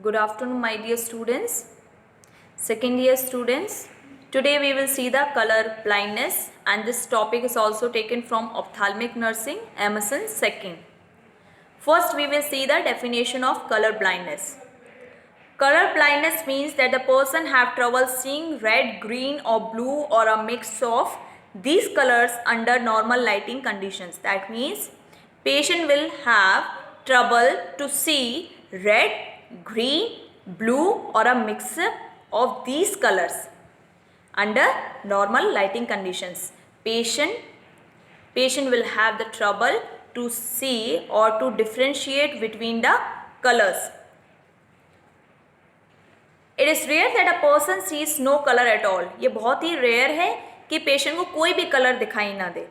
Good afternoon, my dear students, second year students. Today we will see the color blindness, and this topic is also taken from ophthalmic nursing, Emerson 2nd. First, we will see the definition of color blindness. Color blindness means that the person have trouble seeing red, green or blue or a mix of these colors under normal lighting conditions. That means patient will have trouble to see red, green, blue or a mix of these colors under normal lighting conditions. Patient will have the trouble to see or to differentiate between the colors. It is rare that a person sees no colour at all. ये बहुत ही rare है कि patient को कोई भी colour दिखाई ना दे.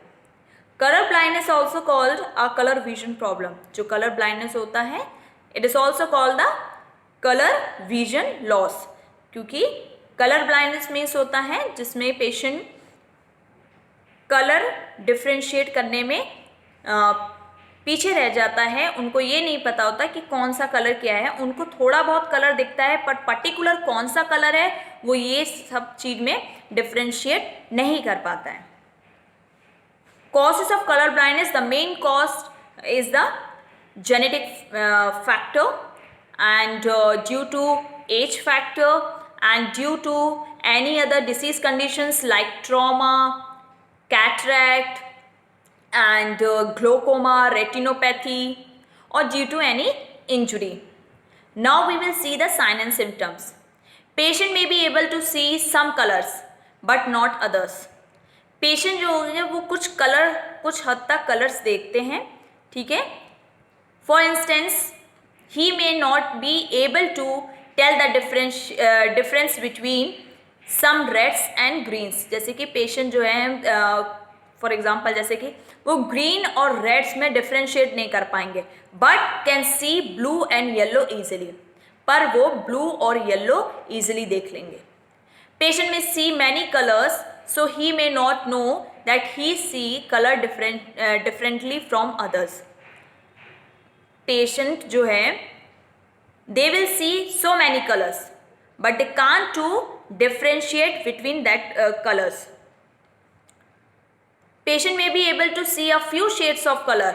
Colour blindness also called a colour vision problem. जो कलर ब्लाइंडनेस होता है it is also called the colour vision loss, क्योंकि कलर ब्लाइंडनेस मीन्स होता है जिसमें पेशेंट कलर डिफ्रेंशिएट करने में पीछे रह जाता है. उनको ये नहीं पता होता कि कौन सा कलर क्या है. उनको थोड़ा बहुत कलर दिखता है पर पर्टिकुलर कौन सा कलर है वो ये सब चीज़ में डिफ्रेंशिएट नहीं कर पाता है. Causes of colour blindness, the main cause is the genetic factor and due to age factor and due to any other disease conditions like trauma, cataract and glaucoma, retinopathy or due to any injury. Now we will see the sign and symptoms. Patient may be able to see some colors but not others. Patient जो है वो कुछ हद तक colours देखते हैं, ठीक है. For instance, he may not be able to tell the difference between some reds and greens. जैसे कि पेशेंट जो है फॉर एग्जाम्पल जैसे कि वो ग्रीन और रेड्स में डिफ्रेंशिएट नहीं कर पाएंगे but can see blue and yellow easily. पर वो ब्लू और येलो ईजिली देख लेंगे. पेशेंट में see many colours so he may not know that he see colour differently from others. Patient जो है they will see so many colours but they can't to differentiate between that colours. Patient may be able to see a few shades of color,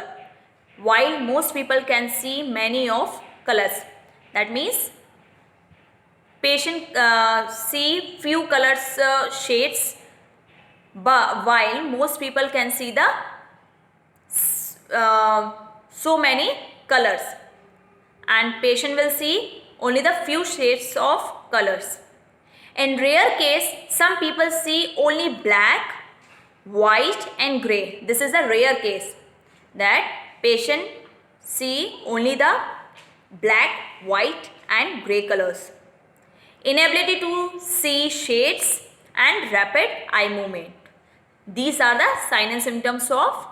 while most people can see many of colors. That means patient see few colors shades, but while most people can see the so many colors, and patient will see only the few shades of colors. In rare case, some people see only black, white and gray. This is a rare case that patient see only the black, white and gray colors. Inability to see shades and rapid eye movement. These are the signs and symptoms of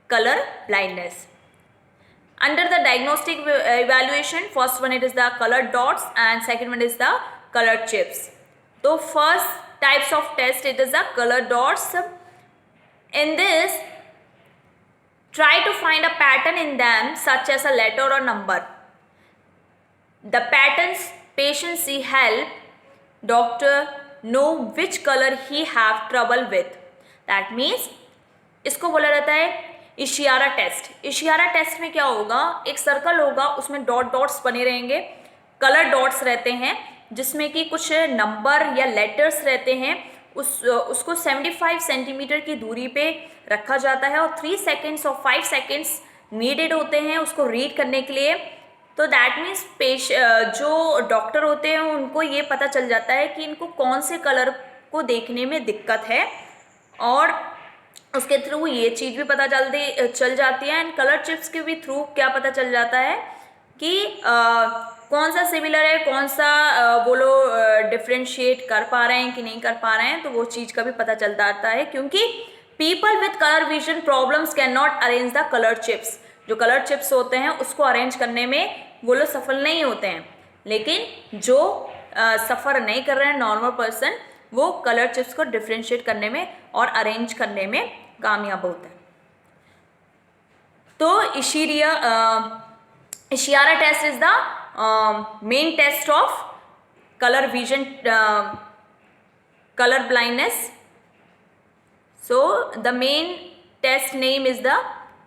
color blindness. Under the diagnostic evaluation, first one it is the colored dots and second one is the colored chips. So first types of test it is the colored dots. In this, try to find a pattern in them such as a letter or number. The patterns patient see help doctor know which color he have trouble with. That means इसको बोला जाता है इशियारा test. इशियारा test में क्या होगा, एक circle होगा उसमें डॉट्स बने रहेंगे, कलर डॉट्स रहते हैं जिसमें कि कुछ नंबर या लेटर्स रहते हैं. उसको 75 सेंटीमीटर की दूरी पे रखा जाता है और 3 सेकेंड्स और 5 सेकेंड्स नीडेड होते हैं उसको रीड करने के लिए. तो दैट मीन्स जो डॉक्टर होते हैं उनको ये पता चल जाता है कि इनको कौन से कलर को देखने में दिक्कत है और उसके थ्रू ये चीज़ भी पता चल जाती है. एंड कलर चिप्स के भी थ्रू क्या पता चल जाता है कि कौन सा सिमिलर है, कौन सा वो लोग डिफ्रेंशिएट कर पा रहे हैं कि नहीं कर पा रहे हैं. तो वो चीज़ का भी पता चल जाता है क्योंकि people with colour vision problems can not arrange the colour chips. जो कलर चिप्स होते हैं उसको अरेंज करने में वो लोग सफल नहीं होते हैं, लेकिन जो सफ़र नहीं कर रहे हैं नॉर्मल पर्सन वो कलर चिप्स को डिफ्रेंशिएट करने में और अरेंज करने में कामयाब होते हैं. तो Ishihara test is the main test of color vision, color blindness. So the main test name is the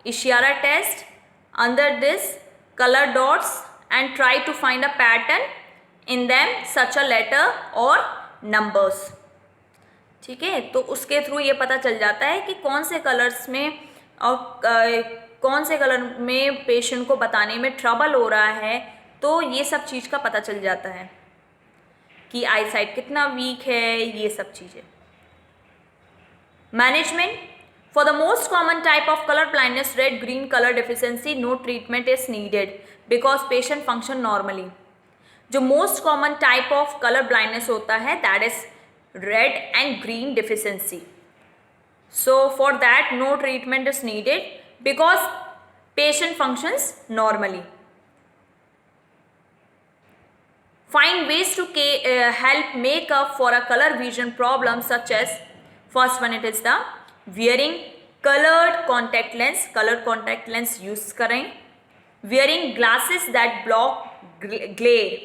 Ishihara test. Under this, color dots and try to find a pattern in them such a letter or numbers. ठीक है, तो उसके through ये पता चल जाता है कि कौन से कलर्स में और कौन से कलर में पेशेंट को बताने में ट्रबल हो रहा है, तो ये सब चीज़ का पता चल जाता है कि आई साइट कितना वीक है, ये सब चीज़ें. Management. For the most common type of color blindness, red-green color deficiency, no treatment is needed because patient function normally. जो most common type of color blindness होता है, that is red and green deficiency. So for that, no treatment is needed because patient functions normally. Find ways to help make up for a color vision problem, such as first one, it is the wearing colored contact lens. Colored contact lens use करें. Wearing glasses that block glare.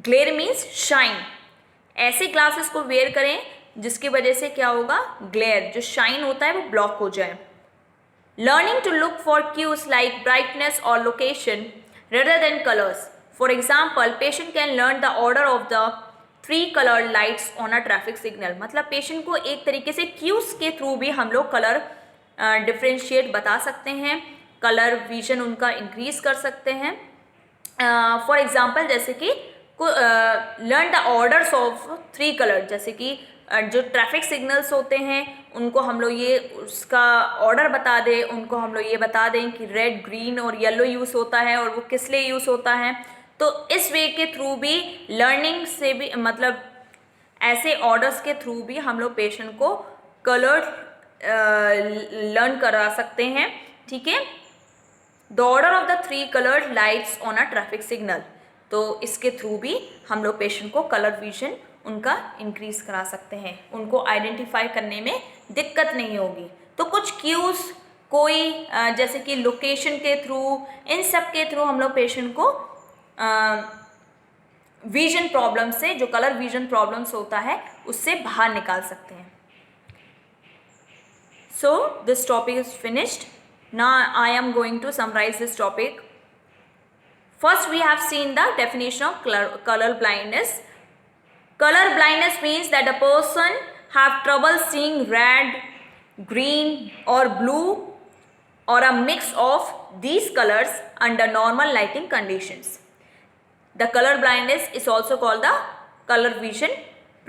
Glare means shine. ऐसे glasses को wear करें जिसकी वजह से क्या होगा, glare जो shine होता है वो block हो जाए. Learning to look for cues like brightness or location rather than colors. For example, patient can learn the order of the 3 colored lights on a traffic signal. मतलब पेशेंट को एक तरीके से क्यूज के थ्रू भी हम लोग कलर डिफ्रेंशिएट बता सकते हैं, कलर विजन उनका इंक्रीज कर सकते हैं. फॉर एग्जांपल जैसे कि learn the orders of 3 colour, जैसे कि जो ट्रैफिक सिग्नल्स होते हैं उनको हम लोग ये उसका ऑर्डर बता दें, उनको हम लोग ये बता दें कि रेड, ग्रीन और येलो यूज़ होता है और वो किस लिए यूज़ होता है. तो इस वे के थ्रू भी लर्निंग से भी, मतलब ऐसे ऑर्डर्स के थ्रू भी हम लोग पेशेंट को कलर लर्न करा सकते हैं. ठीक है, the order of the 3 coloured lights on a traffic signal. तो इसके थ्रू भी हम लोग पेशेंट को कलर विजन उनका इंक्रीज करा सकते हैं, उनको आइडेंटिफाई करने में दिक्कत नहीं होगी. तो कुछ क्यूज कोई जैसे कि लोकेशन के थ्रू, इन सब के थ्रू हम लोग पेशेंट को विजन प्रॉब्लम से, जो कलर विजन प्रॉब्लम्स होता है उससे बाहर निकाल सकते हैं. So this topic is finished. Now I am going to summarise this topic. First we have seen the definition of color blindness. Color blindness means that a person have trouble seeing red, green or blue or a mix of these colors under normal lighting conditions. The color blindness is also called the color vision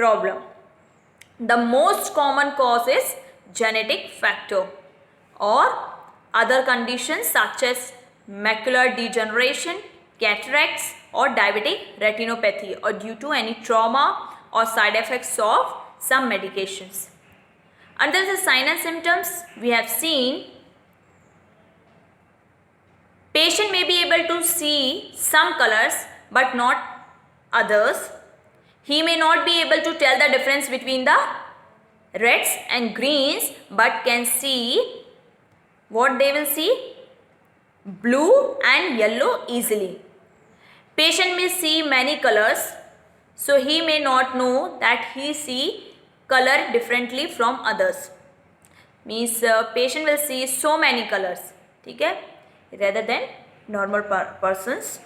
problem. The most common cause is genetic factor or other conditions such as macular degeneration, cataracts or diabetic retinopathy, or due to any trauma or side effects of some medications. Under the sign and symptoms, we have seen patient may be able to see some colors but not others. He may not be able to tell the difference between the reds and greens, but can see what they will see, blue and yellow easily. Patient may see many colors, so he may not know that he see color differently from others. Means patient will see so many colors, ठीक है, rather than normal persons,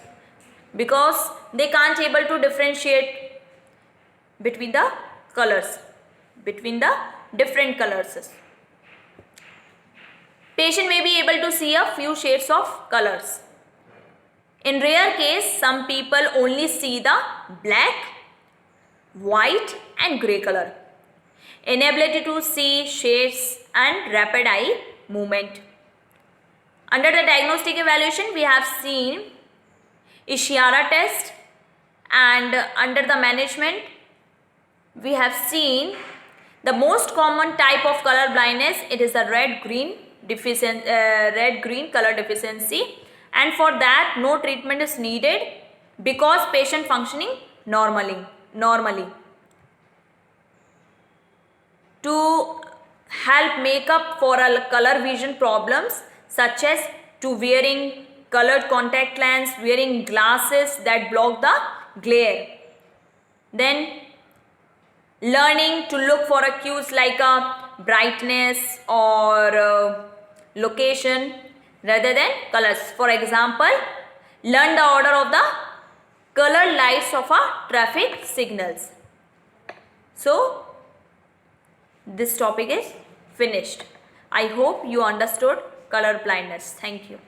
because they can't able to differentiate between the colors, between the different colors. Patient may be able to see a few shades of colors. In rare case, some people only see the black, white and grey color. Inability to see shades and rapid eye movement. Under the diagnostic evaluation, we have seen Ishihara test, and under the management, we have seen the most common type of color blindness. It is the red-green color deficiency. And for that, no treatment is needed because patient functioning normally. To help make up for a color vision problems such as to wearing colored contact lens, wearing glasses that block the glare. Then learning to look for a cues like a brightness or location rather than colors. For example, learn the order of the color lights of a traffic signals. So this topic is finished. I hope you understood color blindness. Thank you.